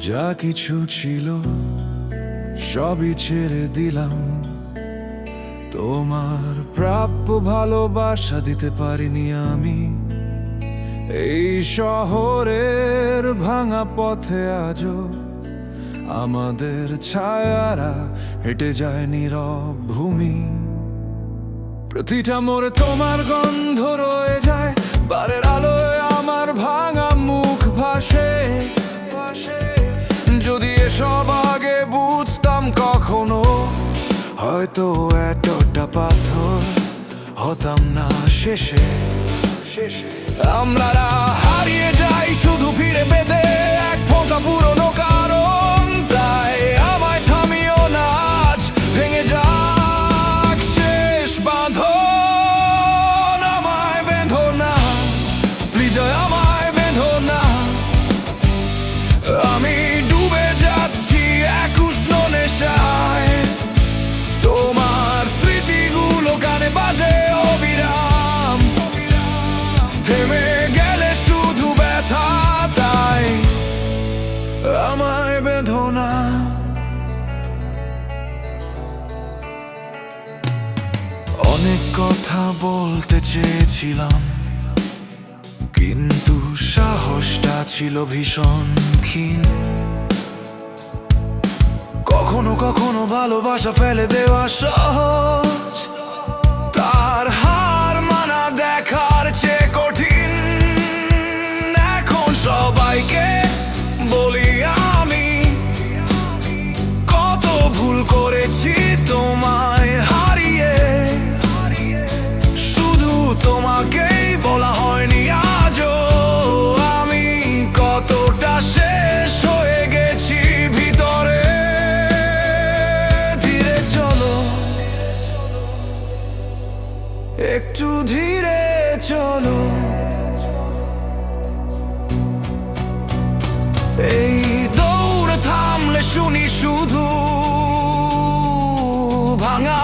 যা কিছু ছিল সবই ছেড়ে দিলাম, তোমার প্রাপ্য ভালোবাসা দিতে পারিনি আমি। এই শহরের ভাঙা পথে আজও আমাদের ছায়ারা হেঁটে যায় নীরব ভূমি। প্রতিটা মোড়ে তোমার গন্ধ রয়ে যায়, বারের আলোয় আমার ভাঙা মুখ ভাসে। যদি এসব আগে বুঝতাম কখনো, হয়তো এতটা পাথর হতাম না শেষে। আমরা হারিয়ে যাই শুধু ফিরে পেতে এক ফোঁটা পুরনো কারণ। তাই আমায় থামিও না, আজ ভেঙে যাক শেষ বাঁধন। আমায় বেঁধো না, প্লিজ আমায় বেঁধো না। আমি ডুবে যাচ্ছি এক উষ্ণ নেশায়, তোমার স্মৃতিগুলো কানে বাজে অবিরাম। থেমে গেলে শুধু ব্যথা, তাই আমায় বেঁধো না। অনেক কথা বলতে চেয়েছিলাম, কিন্তু সাহসটা ছিল ভীষণ ক্ষীণ। কখনো কখনো ভালোবাসা ফেলে দেওয়া সহজ, তার হার মানা দেখার চেয়ে কঠিন। এখন সবাইকে বলি আমি কত ভুল করেছি তোমায় হারিয়ে, শুধু তোমাকেই বলা হয়নি আজও আমি কতটা শেষ হয়ে গেছি ভিতরে। ধীরে চলো, একটু ধীরে চলো। এই দৌড় থামলে শুনি শুধু ভাঙা